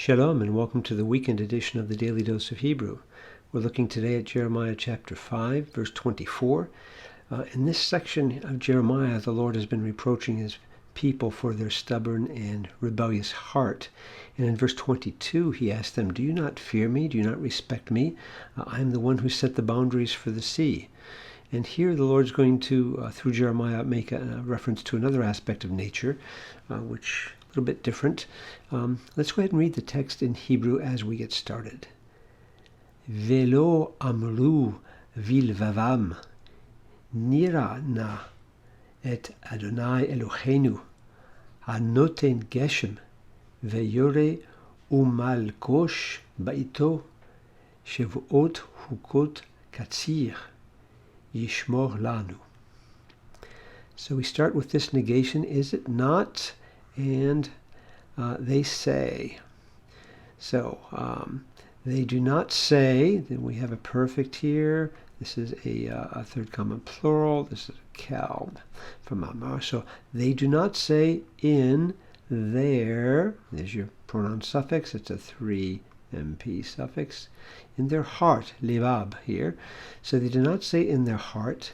Shalom and welcome to the weekend edition of the Daily Dose of Hebrew. We're looking today at Jeremiah chapter 5, verse 24. In this section of Jeremiah, the Lord has been reproaching his people for their stubborn and rebellious heart. And in verse 22, he asked them, "Do you not fear me? Do you not respect me? I am the one who set the boundaries for the sea." And here the Lord's going to, through Jeremiah, make a reference to another aspect of nature, which a little bit different. Let's go ahead and read the text in Hebrew as we get started. Velo amru vilvavam nira na et Adonai Eloheinu hanoten geshem veyore umalkosh baito shevuot hukot katsir yishmor lanu. So we start with this negation, is it not? And they say. So they do not say. Then we have a perfect here. This is a third common plural. This is a kalb from Amar. So they do not say in their. There's your pronoun suffix. It's a 3-MP suffix. In their heart, livab here. So they do not say in their heart.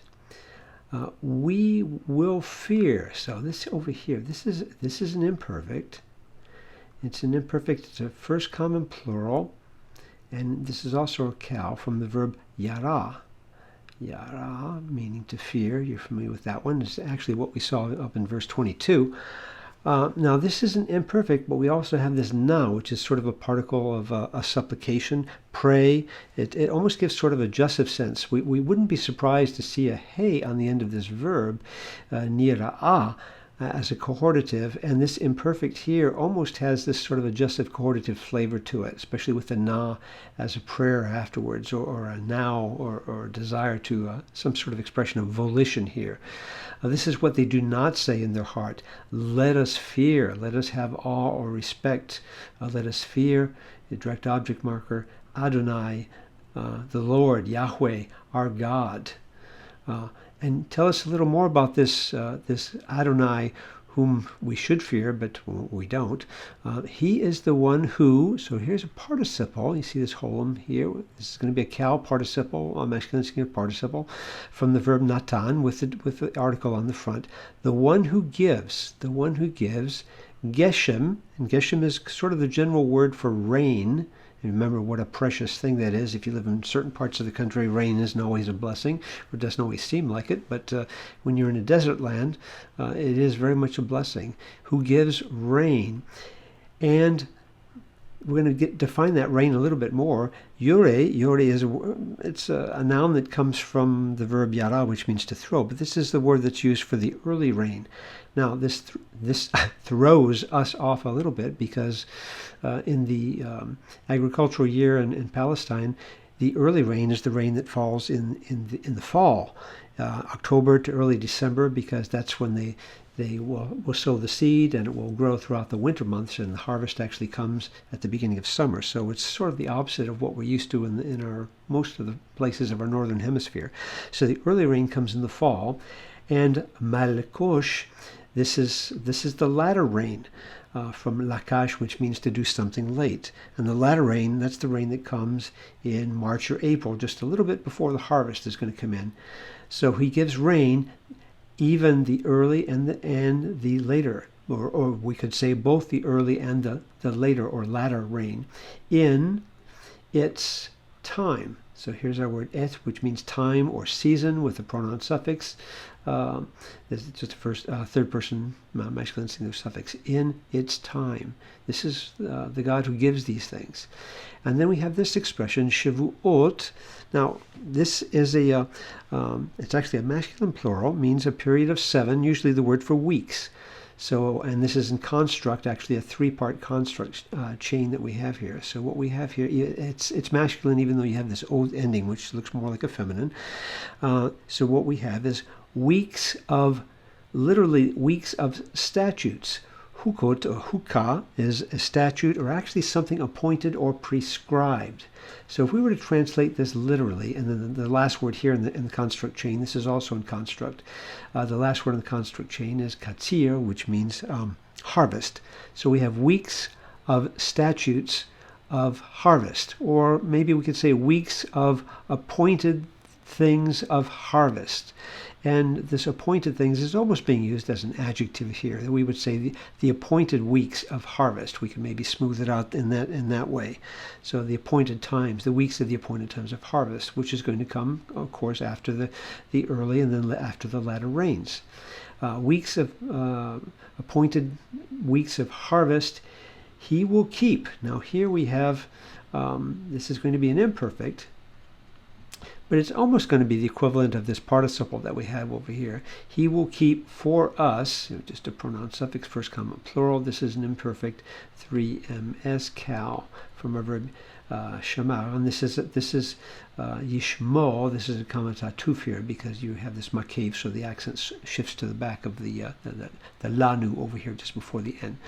We will fear. So this over here, this is an imperfect. It's an imperfect. It's a first common plural, and this is also a kal from the verb yara. Yara, meaning to fear. You're familiar with that one. It's actually what we saw up in verse 22. Now this isn't imperfect, but we also have this na, which is sort of a particle of a supplication, pray. It almost gives sort of a jussive sense. We wouldn't be surprised to see a hey on the end of this verb, nira'ah, as a cohortative, and this imperfect here almost has this sort of adjussive cohortative flavor to it, especially with the na as a prayer afterwards, or a now, or a desire to some sort of expression of volition here. This is what they do not say in their heart. Let us fear, let us have awe or respect, let us fear, the direct object marker, Adonai, the Lord, Yahweh, our God. And tell us a little more about this this Adonai, whom we should fear, but we don't. He is the one who, so here's a participle. You see this holum here. This is going to be a kal participle, a masculine singular participle, from the verb natan with the article on the front. The one who gives, geshem, and geshem is sort of the general word for rain. And remember what a precious thing that is. If you live in certain parts of the country, rain isn't always a blessing, or it doesn't always seem like it, but when you're in a desert land, it is very much a blessing. Who gives rain. And we're going to define that rain a little bit more. Yore is a noun that comes from the verb yara, which means to throw, but this is the word that's used for the early rain. Now, this throws us off a little bit because in the agricultural year in Palestine, the early rain is the rain that falls in the fall, October to early December, because that's when they will sow the seed and it will grow throughout the winter months, and the harvest actually comes at the beginning of summer. So it's sort of the opposite of what we're used to in our most of the places of our northern hemisphere. So the early rain comes in the fall, and malkosh, this is the latter rain. From lakash, which means to do something late. And the latter rain, that's the rain that comes in March or April, just a little bit before the harvest is going to come in. So he gives rain, even the early and the later, or we could say both the early and the later or latter rain, in its time. So here's our word et, which means time or season with the pronoun suffix. This is just the third person masculine singular suffix. In its time. This is the God who gives these things. And then we have this expression, shavuot. Now, this is it's actually a masculine plural, means a period of 7, usually the word for weeks. So, and this is in construct, actually a 3-part construct chain that we have here. So what we have here, it's masculine even though you have this old ending, which looks more like a feminine. So what we have is literally weeks of statutes. Hukot or hukah is a statute, or actually something appointed or prescribed. So if we were to translate this literally, and then the last word here in the construct chain, this is also in construct. The last word in the construct chain is katsir, which means harvest. So we have weeks of statutes of harvest, or maybe we could say weeks of appointed things of harvest. And this appointed things is almost being used as an adjective here. That we would say the appointed weeks of harvest. We can maybe smooth it out in that way. So the appointed times, the weeks of the appointed times of harvest, which is going to come, of course, after the early and then after the latter rains. Weeks of appointed weeks of harvest, he will keep. Now here we have, this is going to be an imperfect, but it's almost going to be the equivalent of this participle that we have over here. He will keep for us, just a pronoun suffix, first comma plural. This is an imperfect, 3ms, cal, from a verb shamar. And this is yishmo. This is a commentatuf here because you have this makev, so the accent shifts to the back of the lanu over here just before the n.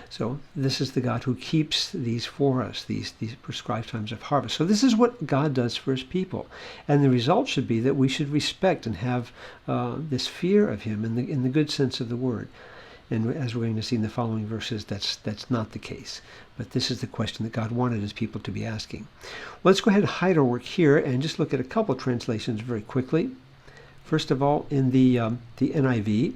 So this is the God who keeps these for us, these prescribed times of harvest. So this is what God does for his people. And the result should be that we should respect and have this fear of him in the good sense of the word. And as we're going to see in the following verses, that's not the case. But this is the question that God wanted his people to be asking. Well, let's go ahead and hide our work here and just look at a couple of translations very quickly. First of all, in the NIV,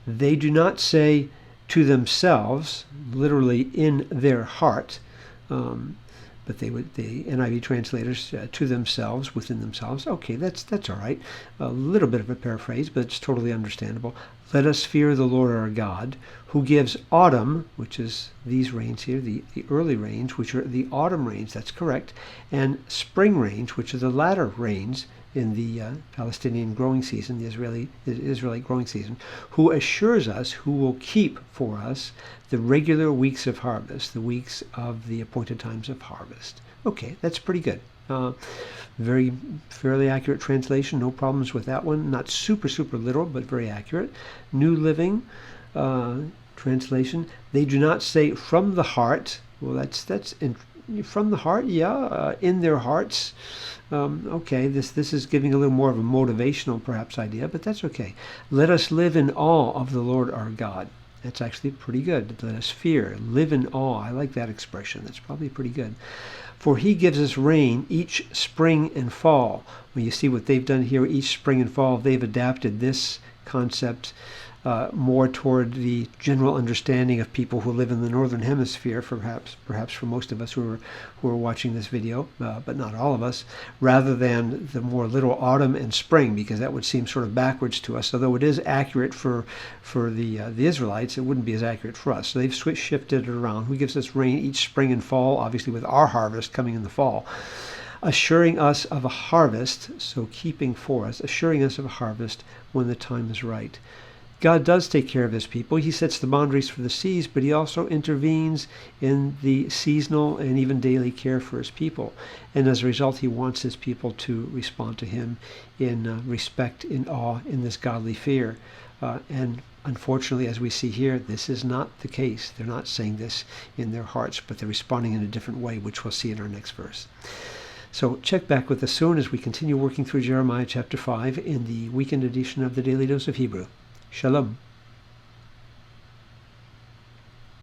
they do not say to themselves, literally in their heart, but the NIV translators to themselves, within themselves. Okay, that's all right. A little bit of a paraphrase, but it's totally understandable. Let us fear the Lord our God, who gives autumn, which is these rains here, the early rains, which are the autumn rains, that's correct, and spring rains, which are the latter rains in the Palestinian growing season, the Israelite growing season, who assures us, who will keep for us the regular weeks of harvest, the weeks of the appointed times of harvest. Okay, that's pretty good. Very fairly accurate translation, no problems with that one. Not super literal, but very accurate. New Living translation. They do not say from the heart. Well, that's from the heart, yeah, in their hearts. Okay, this is giving a little more of a motivational perhaps idea, but that's okay. Let us live in awe of the Lord our God. That's actually pretty good. Let us fear, live in awe. I like that expression. That's probably pretty good. For he gives us rain each spring and fall. When you see what they've done here, each spring and fall, they've adapted this concept more toward the general understanding of people who live in the northern hemisphere, perhaps for most of us who are watching this video, but not all of us, rather than the more literal autumn and spring, because that would seem sort of backwards to us. Although it is accurate for the Israelites, it wouldn't be as accurate for us. So they've shifted it around. Who gives us rain each spring and fall, obviously with our harvest coming in the fall, assuring us of a harvest, so keeping for us, assuring us of a harvest when the time is right. God does take care of his people. He sets the boundaries for the seas, but he also intervenes in the seasonal and even daily care for his people. And as a result, he wants his people to respond to him in respect, in awe, in this godly fear. And unfortunately, as we see here, this is not the case. They're not saying this in their hearts, but they're responding in a different way, which we'll see in our next verse. So check back with us soon as we continue working through Jeremiah chapter 5 in the weekend edition of the Daily Dose of Hebrew. Shalom.